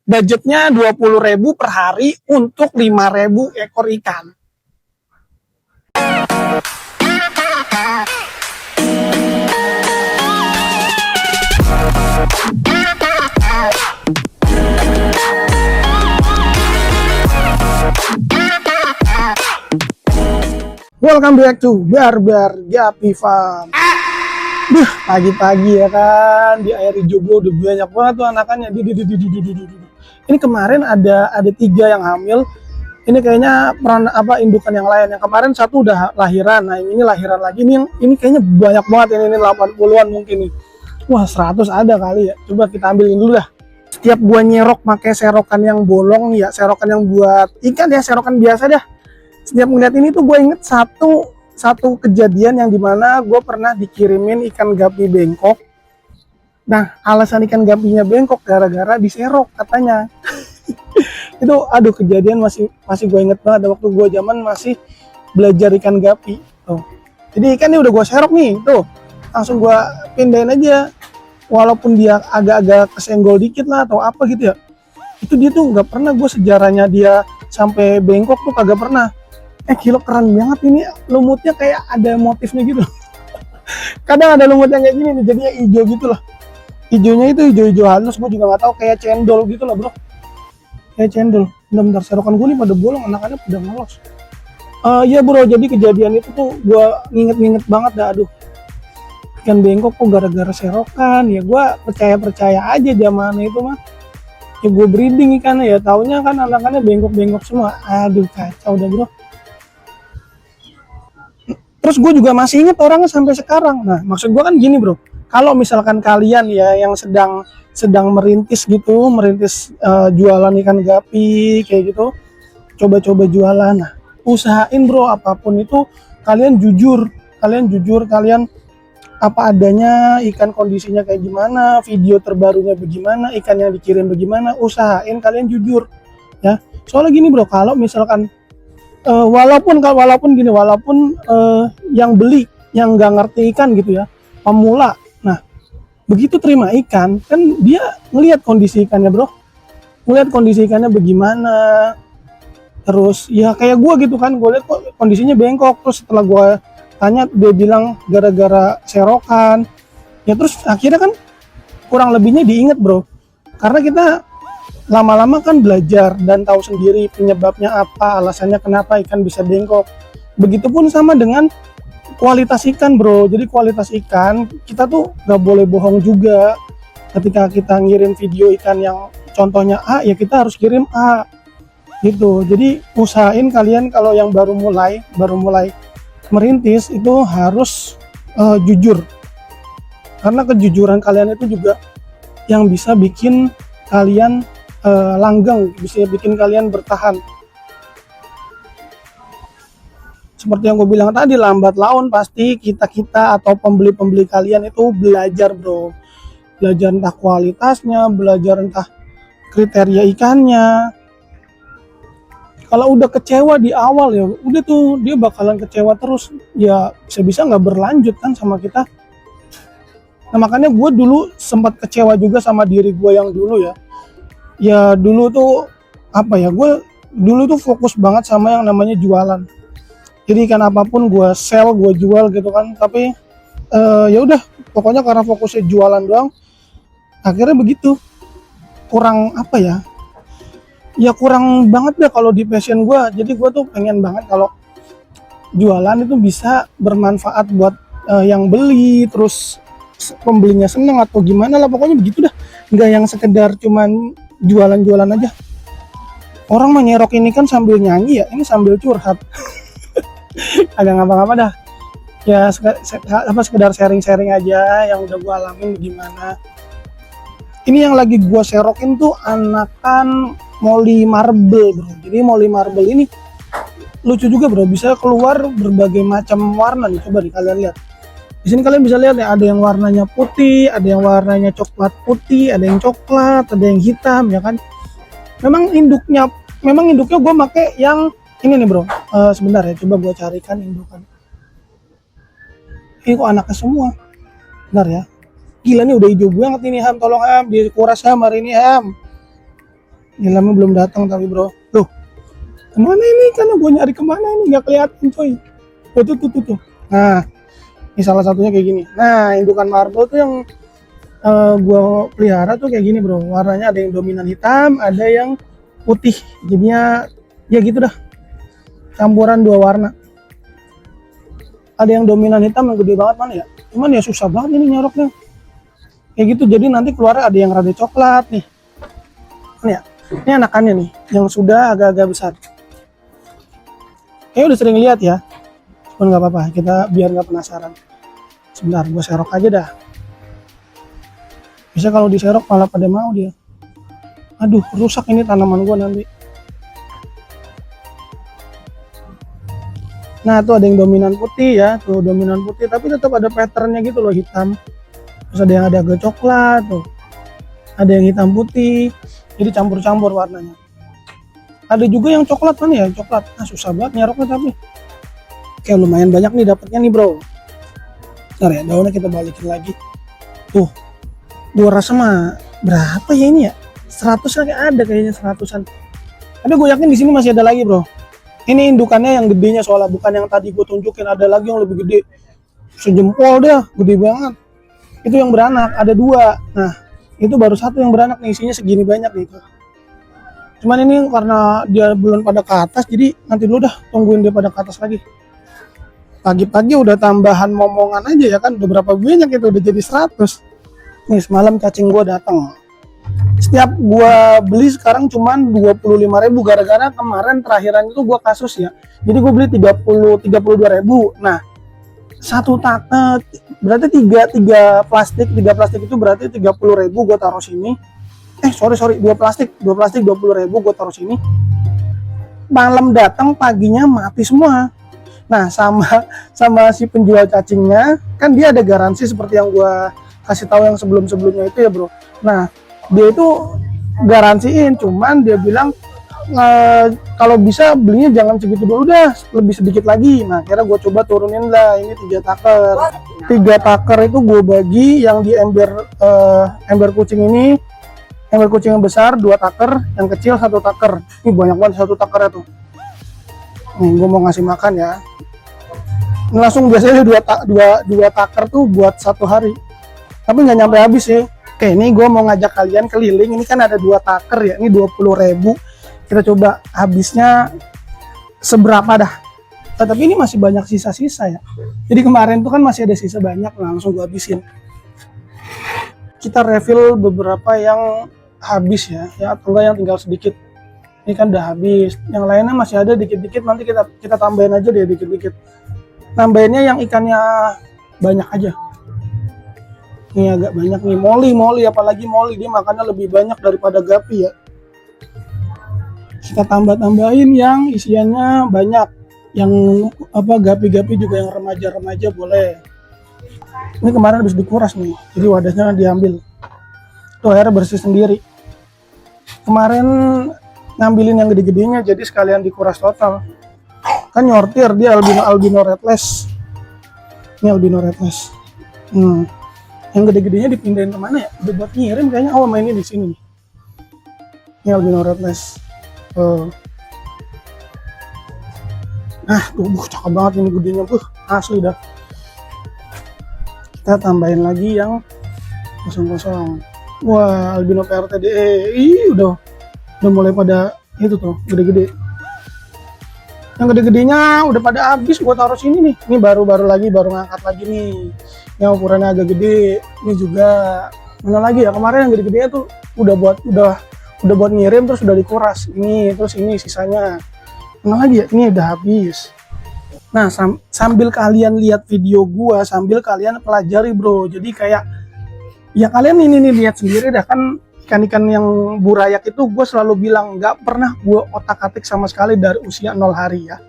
Budgetnya 20.000 per hari untuk 5.000 ekor ikan. Welcome back to Barbar Gapi Farm. Pagi-pagi ya kan, di air hijau gue udah banyak banget tuh anakannya. Ini kemarin ada 3 yang hamil. Ini kayaknya indukan yang lain. Yang kemarin satu udah lahiran. Nah, ini lahiran lagi. Ini kayaknya banyak banget ini 80-an mungkin nih. Wah, 100 ada kali ya. Coba kita ambilin dulu dah. Setiap gua nyerok pakai serokan yang bolong ya, serokan yang buat ikan ya, serokan biasa dah. Setiap ngeliat ini tuh gue inget satu kejadian yang dimana gue pernah dikirimin ikan gapi bengkok. Nah, alasan ikan gapinya bengkok gara-gara diserok katanya. Itu aduh, kejadian masih gue inget banget waktu gue zaman masih belajar ikan gapi tuh. Jadi ikan ini udah gue serok nih tuh, langsung gue pindahin aja, walaupun dia agak-agak kesenggol dikit lah atau apa gitu ya. Itu dia tuh nggak pernah, gue sejarahnya dia sampai bengkok tuh kagak pernah. Kilo keren banget ini, lumutnya kayak ada motifnya gitu. Kadang ada lumut yang kayak gini nih, jadinya hijau gitu loh. Hijaunya itu hijau-hijau halus, gue juga nggak tahu, kayak cendol gitu loh bro. Kayak cendol. Bentar, serokan gue nih pada bolong, anak-anak pada ngolos. Iya bro, jadi kejadian itu tuh gue nginget banget dah, aduh. Ikan bengkok kok gara-gara serokan, ya gue percaya aja zaman itu mah. Ya gue breeding ikannya ya, taunya kan anak-anaknya bengkok-bengkok semua. Aduh kacau dah bro. Terus gue juga masih inget orangnya sampai sekarang. Nah, maksud gue kan gini bro, kalau misalkan kalian ya yang sedang merintis gitu, jualan ikan gapi kayak gitu, coba-coba jualan. Nah, usahain bro, apapun itu kalian jujur, kalian apa adanya, ikan kondisinya kayak gimana, video terbarunya bagaimana, ikan yang dikirim bagaimana, usahain kalian jujur ya. Soalnya gini bro, kalau misalkan walaupun yang beli yang nggak ngerti ikan gitu ya, pemula, nah begitu terima ikan kan dia ngelihat kondisi ikannya bro, ngelihat kondisi ikannya bagaimana. Terus ya kayak gue gitu kan, gue lihat kok kondisinya bengkok, terus setelah gue tanya dia bilang gara-gara serokan ya, terus akhirnya kan kurang lebihnya diinget bro, karena kita lama-lama kan belajar dan tahu sendiri penyebabnya apa, alasannya kenapa ikan bisa bengkok. Begitupun sama dengan kualitas ikan bro, jadi kualitas ikan kita tuh nggak boleh bohong juga. Ketika kita ngirim video ikan yang contohnya A, ya kita harus kirim A gitu. Jadi usahain kalian kalau yang baru mulai merintis itu harus jujur, karena kejujuran kalian itu juga yang bisa bikin kalian langgeng, bisa bikin kalian bertahan. Seperti yang gue bilang tadi, lambat laun pasti kita atau pembeli kalian itu belajar bro, belajar entah kualitasnya, belajar entah kriteria ikannya. Kalau udah kecewa di awal ya udah tuh, dia bakalan kecewa terus ya, bisa nggak berlanjut kan sama kita. Nah makanya gue dulu sempat kecewa juga sama diri gue yang dulu ya dulu tuh apa ya, gue dulu tuh fokus banget sama yang namanya jualan. Jadi ikan apapun gue sell, gue jual gitu kan. Tapi ya udah, pokoknya karena fokusnya jualan doang, akhirnya begitu. Kurang apa ya kurang banget deh kalau di passion gue. Jadi gue tuh pengen banget kalau jualan itu bisa bermanfaat buat yang beli, terus pembelinya seneng atau gimana lah, pokoknya begitu dah. Nggak yang sekedar cuman jualan-jualan aja. Orang menyerok ini kan sambil nyanyi ya, ini sambil curhat. Agak ngapa-ngapa dah ya, sekedar sharing-sharing aja yang udah gue alamin gimana. Ini yang lagi gue serokin tuh anakan Molly Marble bro. Jadi Molly Marble ini lucu juga bro, bisa keluar berbagai macam warna nih. Coba nih kalian lihat. Di sini kalian bisa lihat ya, ada yang warnanya putih, ada yang warnanya coklat putih, ada yang coklat, ada yang hitam ya kan. Memang induknya gue pakai yang ini nih bro. Sebentar ya, coba gue carikan indukan. Ini kok anaknya semua. Bentar ya. Gila nih udah hijau banget ini Ham, tolong Ham, dikuras Ham hari ini Ham. Nilamnya belum datang tapi bro. Tuh, kemana ini? Karena gue nyari kemana ini nggak kelihatan coy. Tuh. Nah, ini salah satunya kayak gini. Nah, indukan marble tuh yang gue pelihara tuh kayak gini bro. Warnanya ada yang dominan hitam, ada yang putih. Jadinya ya gitu dah. Campuran dua warna. Ada yang dominan hitam yang gede banget mana ya? Cuman ya susah banget ini nyoroknya. Kayak gitu. Jadi nanti keluar ada yang rada coklat nih. Ini ya. Ini anakannya nih, yang sudah agak-agak besar. Kayaknya udah sering lihat ya. Cuman nggak apa-apa, kita biar nggak penasaran. Sebentar, gue serok aja dah. Bisa kalau diserok malah pada mau dia. Aduh, rusak ini tanaman gue nanti. Nah, tuh ada yang dominan putih ya, tuh dominan putih, tapi tetap ada patternnya gitu loh, hitam. Terus ada yang agak coklat tuh. Ada yang hitam putih. Jadi campur-campur warnanya. Ada juga yang coklat kan ya, coklat. Nah, susah banget nyaroknya tapi. Oke, lumayan banyak nih dapatnya nih, bro. Bentar ya, daunnya kita balikin lagi. Tuh. Gua rasa mah berapa ya ini ya? 100 kayak ada kayaknya 100-an. Tapi gue yakin di sini masih ada lagi, bro. Ini indukannya yang gedenya soalnya, bukan yang tadi gue tunjukin, ada lagi yang lebih gede. Sejempol dah, gede banget. Itu yang beranak, ada 2. Nah, itu baru 1 yang beranak nih, isinya segini banyak nih. Cuman ini karena dia belum pada ke atas, jadi nanti dulu dah tungguin dia pada ke atas lagi. Pagi-pagi udah tambahan momongan aja ya kan, udah berapa banyak itu, udah jadi 100. Nih semalam cacing gua datang. Setiap gua beli sekarang cuman 25.000 gara-gara kemarin terakhiran itu gua kasus ya. Jadi gua beli 32.000. Nah, satu berarti tiga plastik itu berarti 30.000 gue taruh sini. Sorry, 2 plastik 20.000 gue taruh sini. Malam datang, paginya mati semua. Nah, sama si penjual cacingnya kan dia ada garansi seperti yang gue kasih tahu yang sebelumnya itu ya bro. Nah, dia itu garansiin, cuman dia bilang kalau bisa belinya jangan segitu dulu dah, lebih sedikit lagi. Nah, akhirnya gue coba turunin lah, ini 3 taker. 3 taker itu gue bagi, yang di ember kucing ini, ember kucing yang besar 2 taker, yang kecil 1 taker. Ini banyak banget 1 takernya tuh. Nih gue mau ngasih makan ya. Ini langsung biasanya 2 taker tuh buat 1 hari. Tapi nggak nyampe habis ya. Oke, ini gue mau ngajak kalian keliling. Ini kan ada 2 taker ya, ini 20.000. Kita coba habisnya seberapa dah. Tapi ini masih banyak sisa-sisa ya. Jadi kemarin tuh kan masih ada sisa banyak, langsung gue habisin. Kita refill beberapa yang habis ya atau enggak yang tinggal sedikit. Ini kan udah habis. Yang lainnya masih ada dikit-dikit, nanti kita tambahin aja deh dikit-dikit. Tambahinnya yang ikannya banyak aja. Ini agak banyak nih, moli, apalagi moli, dia makannya lebih banyak daripada gapi ya. Kita tambahin yang isiannya banyak, yang gapi-gapi juga, yang remaja boleh. Ini kemarin habis dikuras nih, jadi wadahnya diambil. Tuh airnya bersih sendiri. Kemarin ngambilin yang gede-gedenya, jadi sekalian dikuras total. Kan nyortir dia albino redless. Ini albino redless. Yang gede-gedenya dipindahin kemana ya? Udah buat ngirim kayaknya. Mainnya di sini. Ini albino redless. Tuh cakep banget ini gedenya, asli dah. Kita tambahin lagi yang kosong-kosong. Wah, albino PRTDE. udah mulai pada itu tuh, gede-gede. Yang gede-gedenya udah pada habis gua taruh sini nih. Ini baru ngangkat lagi nih. Yang ukurannya agak gede. Ini juga mana lagi ya? Kemarin yang gede-gedenya tuh udah buat ngirim, terus udah dikuras. Ini terus ini sisanya. Mana lagi ya? Ini udah habis. Nah, sambil kalian lihat video gua, sambil kalian pelajari bro. Jadi kayak ya kalian ini nih lihat sendiri dah, kan ikan-ikan yang burayak itu gue selalu bilang nggak pernah gue otak-atik sama sekali dari usia 0 hari ya.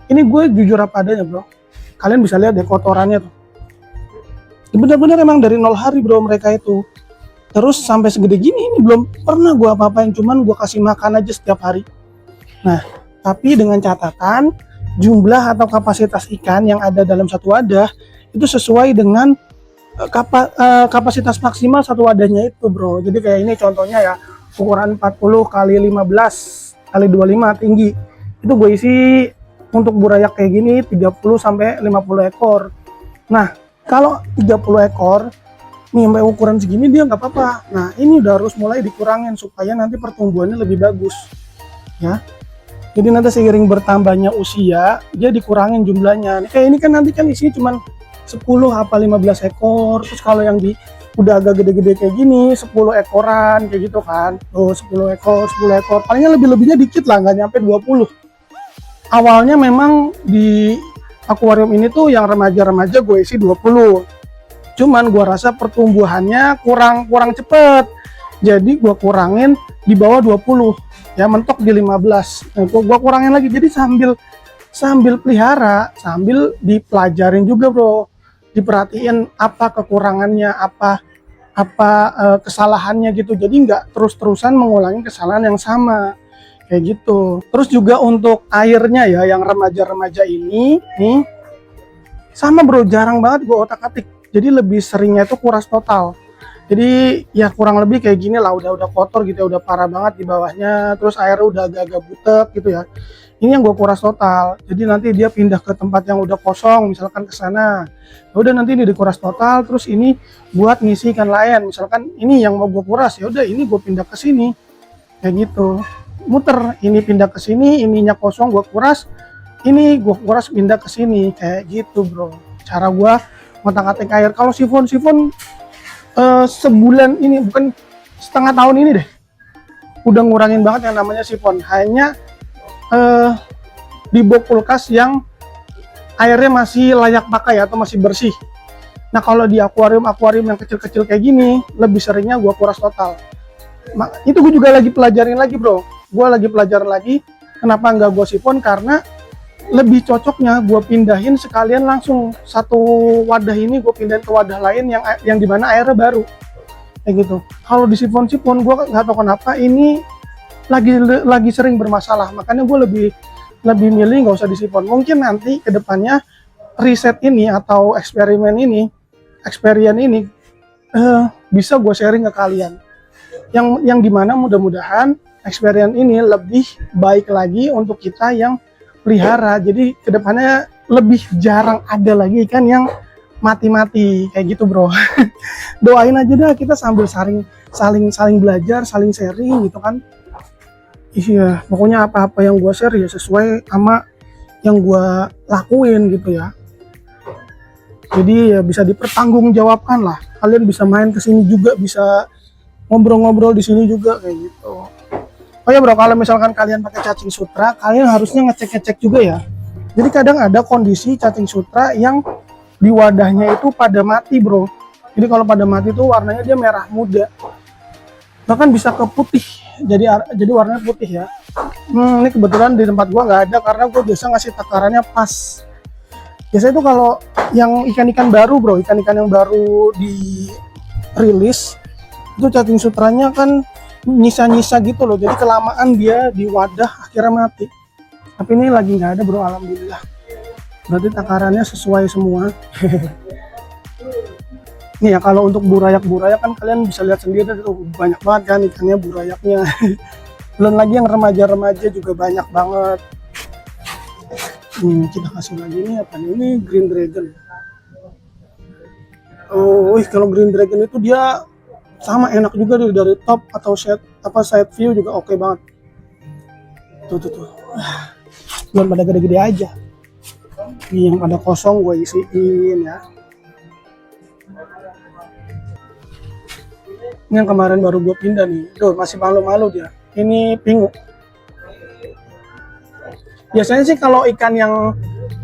Ini gue jujur apa adanya bro. Kalian bisa lihat deh kotorannya tuh. Bener-bener emang dari 0 hari bro mereka itu. Terus sampai segede gini ini belum pernah gue apa-apain, cuman gue kasih makan aja setiap hari. Nah, tapi dengan catatan jumlah atau kapasitas ikan yang ada dalam satu wadah itu sesuai dengan kapasitas maksimal satu wadahnya itu bro. Jadi kayak ini contohnya ya, ukuran 40 kali 15 kali 25 tinggi. Itu gue isi untuk burayak kayak gini 30 sampai 50 ekor. Nah, kalau 30 ekor nih sampai ukuran segini dia nggak apa-apa. Nah, ini udah harus mulai dikurangin supaya nanti pertumbuhannya lebih bagus. Ya. Jadi nanti seiring bertambahnya usia, dia dikurangin jumlahnya. Kayak ini kan nanti kan isinya cuma 10 apa 15 ekor. Terus kalau yang di udah agak gede-gede kayak gini 10 ekoran kayak gitu kan. Tuh 10 ekor, 10 ekor. Palingnya lebih-lebihnya dikit lah, nggak nyampe 20. Awalnya memang di akuarium ini tuh yang remaja-remaja gue isi 20. Cuman gue rasa pertumbuhannya kurang cepet. Jadi gue kurangin di bawah 20. Ya mentok di 15. Nah, gue kurangin lagi. Jadi sambil pelihara, sambil dipelajarin juga bro, diperhatiin apa kekurangannya, apa kesalahannya gitu. Jadi nggak terus-terusan mengulangi kesalahan yang sama kayak gitu. Terus juga untuk airnya ya, yang remaja-remaja ini nih sama bro, jarang banget gue otak-atik. Jadi lebih seringnya itu kuras total. Jadi ya kurang lebih kayak gini lah, udah kotor gitu ya, udah parah banget di bawahnya, terus airnya udah agak-agak butek gitu ya. Ini yang gue kuras total. Jadi nanti dia pindah ke tempat yang udah kosong, misalkan ke sana. Ya udah nanti ini dikuras total, terus ini buat ngisi ikan lain. Misalkan ini yang mau gue kuras, ya udah ini gue pindah ke sini. Kayak gitu. Muter, ini pindah ke sini, ininya kosong gue kuras, ini gue kuras pindah ke sini. Kayak gitu, bro. Cara gue ngotak-atik air. Kalau sifon sebulan ini, bukan setengah tahun ini deh, udah ngurangin banget yang namanya sifon. Hanya di box kulkas yang airnya masih layak pakai atau masih bersih. Nah kalau di akuarium yang kecil-kecil kayak gini, lebih seringnya gua kuras total. Itu gue juga lagi pelajarin lagi bro, gue lagi pelajarin lagi kenapa nggak gue sifon, karena lebih cocoknya gue pindahin sekalian langsung satu wadah ini gue pindahin ke wadah lain yang dimana airnya baru kayak gitu. Kalau di sifon gue nggak tahu kenapa ini lagi sering bermasalah, makanya gue lebih milih nggak usah disifon. Mungkin nanti kedepannya riset ini atau eksperimen ini bisa gue sharing ke kalian, yang dimana mudah-mudahan eksperimen ini lebih baik lagi untuk kita yang pelihara. Jadi kedepannya lebih jarang ada lagi ikan yang mati-mati kayak gitu bro. Doain aja dah, kita sambil saling belajar, saling sharing gitu kan. Iya, pokoknya apa-apa yang gue share ya sesuai sama yang gue lakuin gitu ya. Jadi ya bisa dipertanggungjawabkan lah. Kalian bisa main kesini juga, bisa ngobrol-ngobrol di sini juga kayak gitu. Oh ya bro, kalau misalkan kalian pakai cacing sutra, kalian harusnya ngecek juga ya. Jadi kadang ada kondisi cacing sutra yang di wadahnya itu pada mati bro. Jadi kalau pada mati itu warnanya dia merah muda, bahkan bisa ke putih. Jadi warnanya putih ya. Ini kebetulan di tempat gua nggak ada karena gua biasa ngasih takarannya pas. Biasanya itu kalau yang ikan-ikan baru bro, ikan-ikan yang baru dirilis itu cacing sutranya kan nyisa-nyisa gitu loh, jadi kelamaan dia di wadah akhirnya mati. Tapi ini lagi nggak ada bro, alhamdulillah. Berarti takarannya sesuai semua. Nih ya, kalau untuk burayak kan kalian bisa lihat sendiri tuh, banyak banget kan ikannya burayaknya. Belum lagi yang remaja-remaja juga banyak banget. Kita kasih lagi nih apa nih? Ini Green Dragon. Oh, kalau Green Dragon itu dia sama enak juga dari top atau side view juga oke banget. Tuh. Belum pada gede-gede aja. Ini yang pada kosong gue isiin ya. Ini yang kemarin baru gue pindah nih. Tuh masih malu-malu dia. Ini pingu. Biasanya sih kalau ikan yang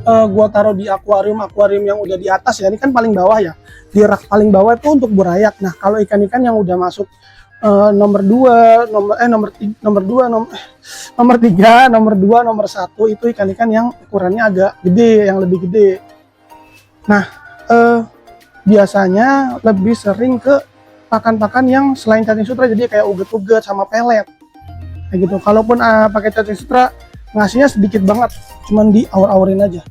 gue taruh di akuarium yang udah di atas ya, ini kan paling bawah ya. Di rak paling bawah itu untuk burayak. Nah kalau ikan-ikan yang udah masuk nomor 3, nomor 2, nomor 1 itu ikan-ikan yang ukurannya agak gede, yang lebih gede. Nah biasanya lebih sering ke pakan-pakan yang selain cacing sutra, jadi kayak uget-uget sama pelet kayak gitu. Kalaupun pakai cacing sutra ngasihnya sedikit banget, cuman di awur-awurin aja,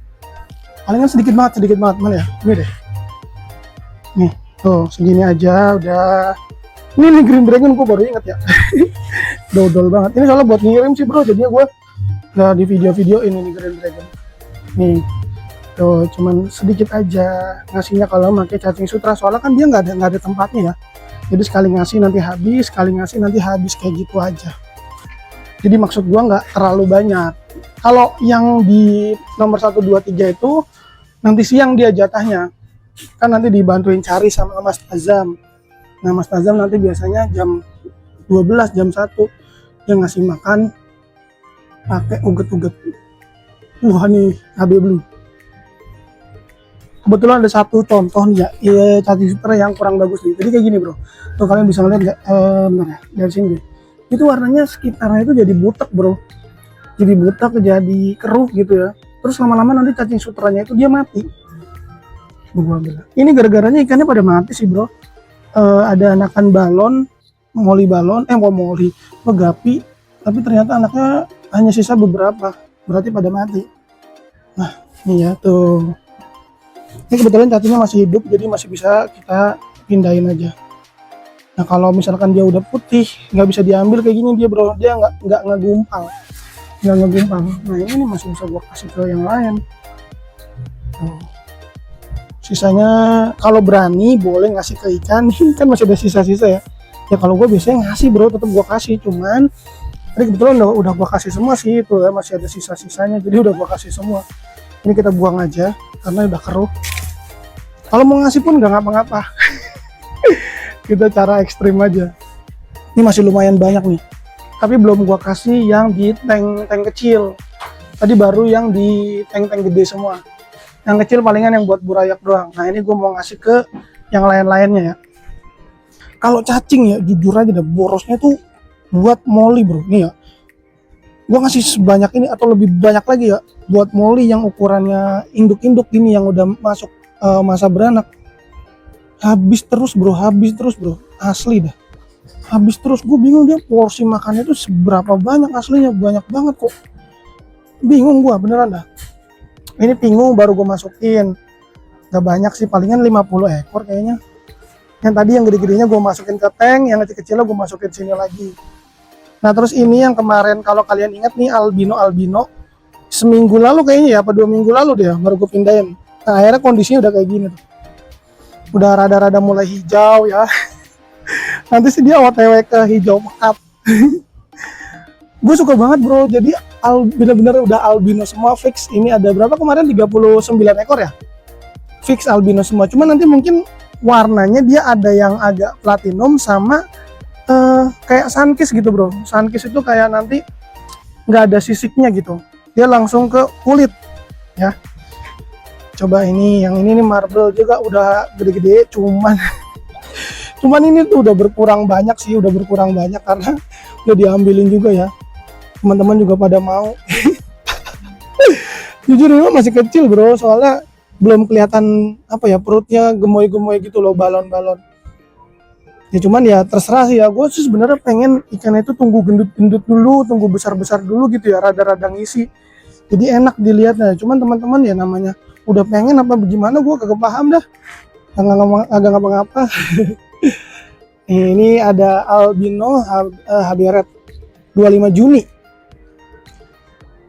palingan sedikit banget mana ya, ini deh nih tuh segini aja udah. Ini Green Dragon gue baru inget ya. Dodol banget. Ini soalnya buat ngirim sih bro, jadinya gue nggak di video-video ini nih Green Dragon. Nih, tuh cuman sedikit aja ngasihnya kalau pakai cacing sutra, soalnya kan dia nggak ada tempatnya ya. Jadi sekali ngasih nanti habis, sekali ngasih nanti habis, kayak gitu aja. Jadi maksud gua nggak terlalu banyak. Kalau yang di nomor 1, 2, 3 itu nanti siang dia jatahnya. Kan nanti dibantuin cari sama Mas Azam. Nah Mas Azam nanti biasanya jam 12, jam 1 dia ngasih makan pakai uget-uget. Wah nih HB Blue. Kebetulan ada satu contoh nih ya, cacing sutra yang kurang bagus nih. Jadi kayak gini bro. Tuh kalian bisa ngeliat nggak? Bentar ya, dari sini deh. Itu warnanya sekitarnya itu jadi butek bro, jadi butek, jadi keruh gitu ya. Terus lama-lama nanti cacing sutranya itu dia mati. Ini gara-garanya ikannya pada mati sih bro. Ada anakan balon, gapi, tapi ternyata anaknya hanya sisa beberapa, berarti pada mati. Nah ini ya tuh, ini kebetulan cacingnya masih hidup, jadi masih bisa kita pindahin aja. Nah kalau misalkan dia udah putih, nggak bisa diambil kayak gini dia bro, dia nggak ngegumpal. Nah ini masih bisa gua kasih ke yang lain. Sisanya kalau berani boleh ngasih ke ikan, kan masih ada sisa-sisa ya. Ya kalau gue biasanya ngasih bro, tetap gua kasih, cuman tadi kebetulan udah gua kasih semua sih itu ya, masih ada sisa-sisanya, jadi udah gua kasih semua. Ini kita buang aja karena udah keruh. Kalau mau ngasih pun nggak ngapa-ngapa. Kita cara ekstrim aja. Ini masih lumayan banyak nih, tapi belum gua kasih yang di tank kecil. Tadi baru yang di tank gede semua. Yang kecil palingan yang buat burayak doang. Nah ini gua mau ngasih ke yang lain-lainnya ya. Kalau cacing ya jujur aja deh, borosnya tuh buat moli bro. Nih ya, gua ngasih sebanyak ini atau lebih banyak lagi ya buat moli yang ukurannya induk-induk gini yang udah masuk masa beranak. Habis terus bro, asli dah, habis terus. Gue bingung dia porsi makannya itu seberapa banyak, aslinya banyak banget kok, bingung gue beneran dah. Ini pingu baru gue masukin, gak banyak sih, palingan 50 ekor kayaknya. Yang tadi yang gede-gedenya gue masukin ke tank, yang kecil-kecilnya gue masukin sini lagi. Nah terus ini yang kemarin, kalau kalian ingat nih albino, seminggu lalu kayaknya ya, apa 2 minggu lalu deh baru gue pindahin. Nah akhirnya kondisinya udah kayak gini tuh, udah rada-rada mulai hijau ya. Nanti sih dia OTW ke hijau pekat. Gue suka banget bro, jadi bener-bener udah albino semua fix. Ini ada berapa kemarin, 39 ekor ya, fix albino semua. Cuman nanti mungkin warnanya dia ada yang agak platinum sama kayak sunkiss gitu bro. Sunkiss itu kayak nanti nggak ada sisiknya gitu, dia langsung ke kulit ya. Coba ini, yang ini nih marble juga udah gede-gede, cuman ini tuh udah berkurang banyak karena udah diambilin juga ya. Teman-teman juga pada mau. Jujur ini masih kecil bro, soalnya belum kelihatan apa ya, perutnya gemoy-gemoy gitu loh, balon-balon. Ya cuman ya terserah sih ya, gue sih sebenarnya pengen ikan itu tunggu gendut-gendut dulu, tunggu besar-besar dulu gitu ya, rada-rada ngisi. Jadi enak dilihatnya. Cuman teman-teman ya namanya udah pengen apa bagaimana, gue kagak paham dah, agak ngapa-ngapa. Ini ada albino HB Red 25 Juni.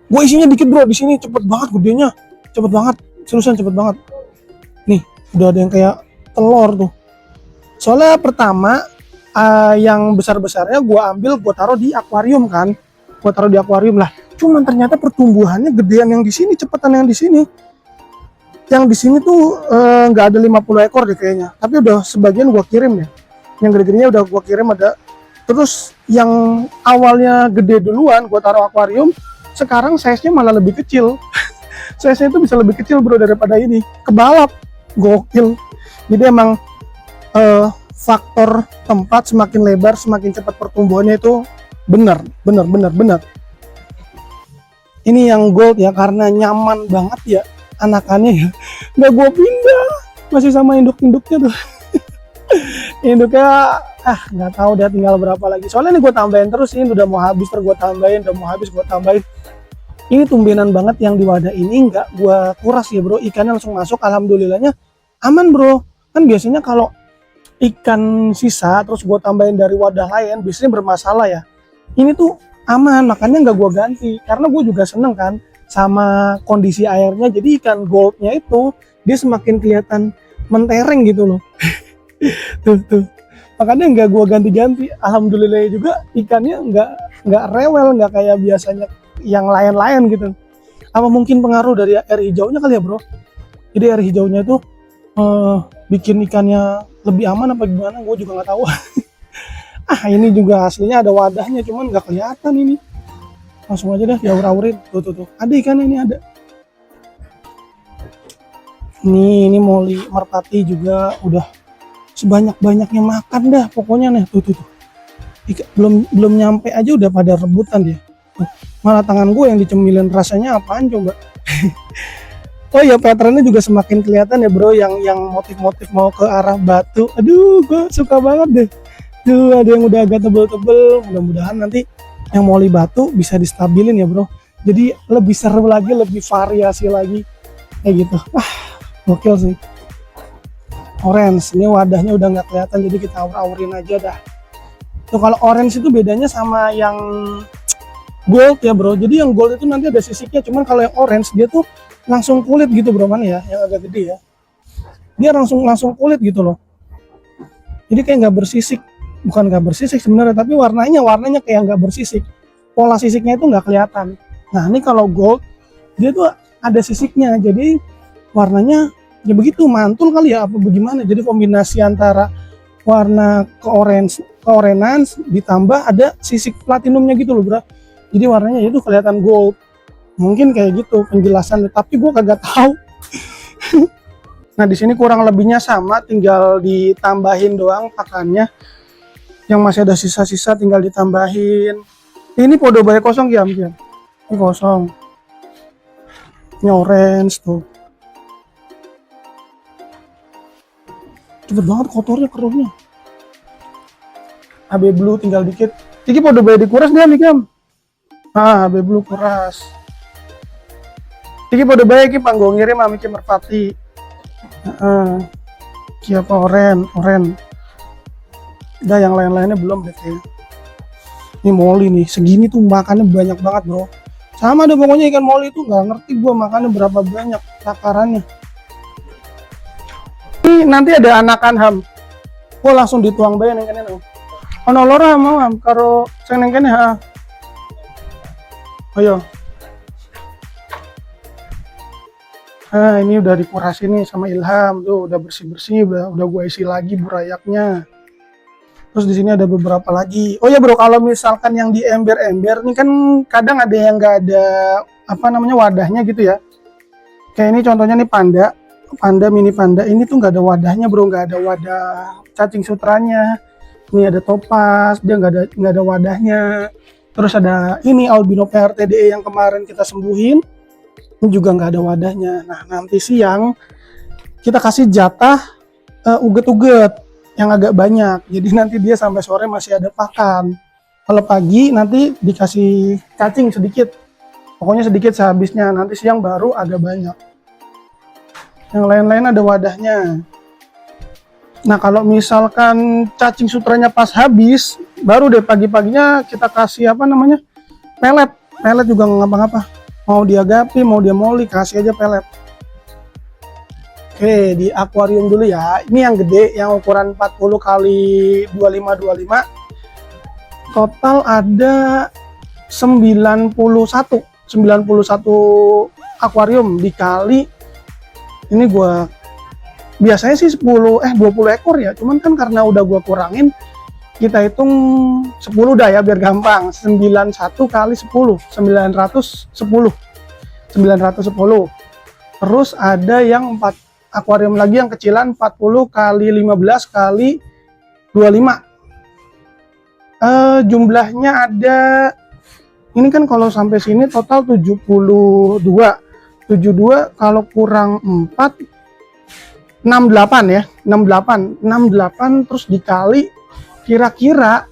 Gue isinya dikit bro, di sini cepet banget gedenya, cepet banget, seriusan cepet banget. Nih udah ada yang kayak telur tuh. Soalnya pertama yang besar-besarnya gue ambil, gue taruh di akuarium kan, lah. Cuman ternyata pertumbuhannya gedean yang di sini, cepetan yang di sini. Yang di sini tuh nggak ada 50 ekor deh kayaknya, tapi udah sebagian gua kirim ya. Yang gede-gedenya udah gua kirim ada. Terus yang awalnya gede duluan gua taruh akuarium, sekarang size-nya malah lebih kecil. Size-nya itu bisa lebih kecil bro daripada ini. Kebalap, gokil. Jadi emang faktor tempat semakin lebar semakin cepat pertumbuhannya itu benar. Ini yang gold ya, karena nyaman banget ya anakannya ya, nggak gue pindah, masih sama induk-induknya tuh. Induknya nggak tahu dia tinggal berapa lagi, soalnya ini gue tambahin terus, ini udah mau habis gue tambahin, Ini tumbenan banget yang di wadah ini nggak gue kuras ya bro, ikannya langsung masuk, alhamdulillahnya aman bro. Kan biasanya kalau ikan sisa terus gue tambahin dari wadah lain biasanya bermasalah ya. Ini tuh aman, makanya nggak gue ganti karena gue juga seneng kan sama kondisi airnya. Jadi ikan goldnya itu dia semakin kelihatan mentereng gitu loh. Tuh makanya nggak gue ganti-ganti. Alhamdulillah juga ikannya nggak rewel, nggak kayak biasanya yang lain-lain gitu. Apa mungkin pengaruh dari air hijaunya kali ya bro? Jadi air hijaunya itu bikin ikannya lebih aman apa gimana, gue juga nggak tahu. Ini juga aslinya ada wadahnya cuman nggak kelihatan ini. Langsung aja dah diaur-aurin. Tuh ada ikannya, ini ada. Ini moli merpati juga udah sebanyak-banyaknya makan dah pokoknya nih. Tuh belum nyampe aja udah pada rebutan dia. Malah tangan gue yang dicemilin, rasanya apaan coba. Oh ya, patternnya juga semakin kelihatan ya bro, yang motif-motif mau ke arah batu. Aduh, gue suka banget deh. Tuh ada yang udah agak tebel-tebel. Mudah-mudahan nanti yang moli batu bisa distabilin ya bro. Jadi lebih seru lagi, lebih variasi lagi kayak gitu. Gokil sih. Orange, ini wadahnya udah nggak kelihatan, jadi kita aur-aurin aja dah. Tuh kalau orange itu bedanya sama yang gold ya bro. Jadi yang gold itu nanti ada sisiknya, cuman kalau yang orange dia tuh langsung kulit gitu bro. Mana ya yang agak gede ya, dia langsung kulit gitu loh. Jadi kayak nggak bersisik, bukan nggak bersisik sebenarnya, tapi warnanya kayak nggak bersisik. Pola sisiknya itu nggak kelihatan. Nah ini kalau gold dia tuh ada sisiknya, jadi warnanya ya begitu, mantul kali ya apa bagaimana. Jadi kombinasi antara warna keorange ditambah ada sisik platinumnya gitu loh bro. Jadi warnanya itu kelihatan gold. Mungkin kayak gitu penjelasannya, tapi gue kagak tahu. Nah di sini kurang lebihnya sama, tinggal ditambahin doang pakannya. Yang masih ada sisa-sisa tinggal ditambahin. Ini podobaya kosong ya, ini kosong. Ini orange tuh. Cepet banget kotornya, keruhnya. AB blue tinggal dikit. Ini podobaya dikuras dia nih kam. AB blue kuras. Iki pada baik iki panggo ngirim ami ki merpati. Ki apa oren. Udah yang lain-lainnya belum deh kayaknya. Ini moli nih, segini tuh makannya banyak banget bro. Sama ada pokoknya ikan moli itu nggak ngerti gua makannya berapa banyak takarannya. Ini nanti ada anakan ham. Gua langsung dituang bae nang kene. Ono loro mau ham karo sing nang kene ha. Ayo. Ini udah dikurasi nih sama Ilham, tuh udah bersih-bersih, udah gue isi lagi burayaknya. Terus di sini ada beberapa lagi. Oh ya bro, kalau misalkan yang di ember-ember nih kan kadang ada yang nggak ada wadahnya gitu ya. Kayak ini contohnya nih mini panda, ini tuh nggak ada wadahnya bro, nggak ada wadah cacing sutranya. Ini ada topaz, dia nggak ada wadahnya. Terus ada ini albino PRTDE yang kemarin kita sembuhin. Ini juga nggak ada wadahnya. Nah nanti siang kita kasih jatah uget-uget yang agak banyak, jadi nanti dia sampai sore masih ada pakan. Kalau pagi nanti dikasih cacing sedikit, pokoknya sedikit sehabisnya, nanti siang baru agak banyak. Yang lain-lain ada wadahnya. Nah kalau misalkan cacing sutranya pas habis, baru deh pagi-paginya kita kasih pelet juga nggak ngapa-ngapa. Mau dia gapi, mau dia moli, kasih aja pelet. Oke, di akuarium dulu ya. Ini yang gede, yang ukuran 40 kali 25. Total ada 91 akuarium dikali. Ini gua biasanya sih 20 ekor ya. Cuman kan karena udah gua kurangin, kita hitung 10 dah ya biar gampang. 91 kali 10, 910. Terus ada yang 4 akuarium lagi yang kecilan 40 kali 15 kali 25. Jumlahnya ada, ini kan kalau sampai sini total 72 kalau kurang 4 68 ya, 68 terus dikali kira-kira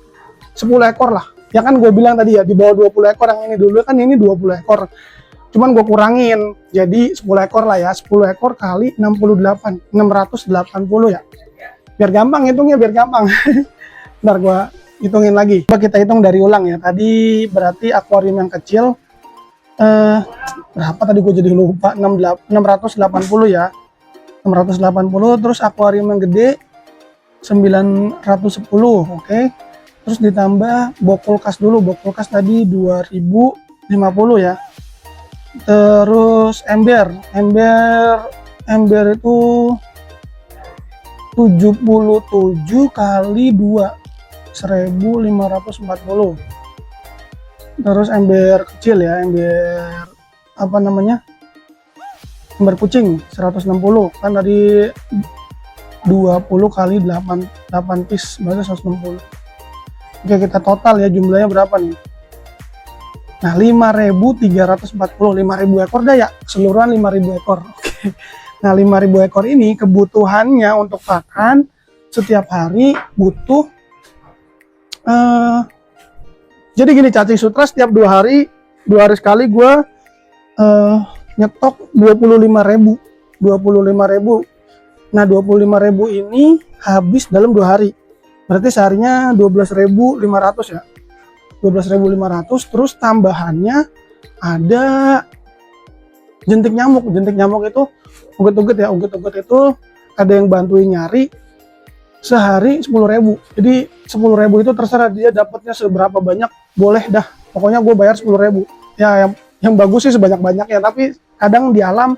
10 ekor lah. Ya kan gue bilang tadi ya di bawah 20 ekor yang ini dulu, kan ini 20 ekor. Cuman gue kurangin jadi 10 ekor lah ya. 10 ekor kali 68, 680 ya. Biar gampang hitungnya, biar gampang. Ntar gua hitungin lagi. Coba kita hitung dari ulang ya. Tadi berarti akuarium yang kecil berapa tadi gue jadi lupa, 680 ya. 680, terus akuarium yang gede 910, oke. Terus ditambah box kulkas dulu, box kulkas tadi 2050 ya. Terus ember itu 77 kali 2, 1540. Terus ember kecil ya, ember apa namanya, ember kucing 160 kan tadi 20 kali 8 piece berarti 160. Oke, kita total ya jumlahnya berapa nih. Nah, 5.340, 5.000 ekor dah ya, keseluruhan 5.000 ekor. Oke. Nah, 5.000 ekor ini kebutuhannya untuk pakan setiap hari butuh jadi gini, cacing sutra setiap 2 hari sekali gue nyetok 25.000. Nah, 25.000 ini habis dalam 2 hari. Berarti seharinya 12.500 ya. 12.500, terus tambahannya ada jentik nyamuk. Jentik nyamuk itu uget-uget ya, uget-uget itu ada yang bantuin nyari sehari 10.000. Jadi 10.000 itu terserah dia dapatnya seberapa banyak, boleh dah. Pokoknya gue bayar 10.000. Ya yang bagus sih sebanyak-banyaknya, tapi kadang di alam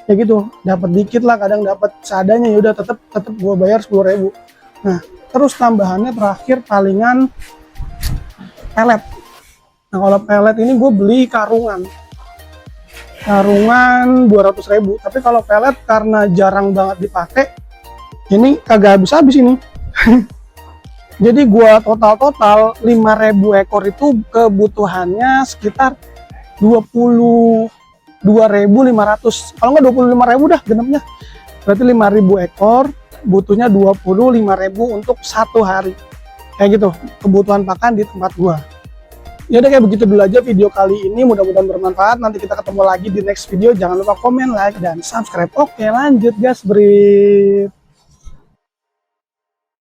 ya gitu, dapat dikit lah, kadang dapat seadanya, ya udah tetap gue bayar 10.000. Nah, terus tambahannya terakhir palingan pelet. Nah, kalau pelet ini gue beli karungan 200.000. Tapi kalau pelet karena jarang banget dipakai, ini kagak habis-habis ini. Jadi gua total 5.000 ekor itu kebutuhannya sekitar 22.500. Kalau nggak 25.000 dah genapnya. Berarti 5.000 ekor butuhnya 25.000 untuk 1 hari. Kayak gitu kebutuhan pakan di tempat gua. Ya udah, kayak begitu dulu aja video kali ini, mudah-mudahan bermanfaat. Nanti kita ketemu lagi di next video. Jangan lupa komen, like, dan subscribe. Oke, lanjut gas, breed.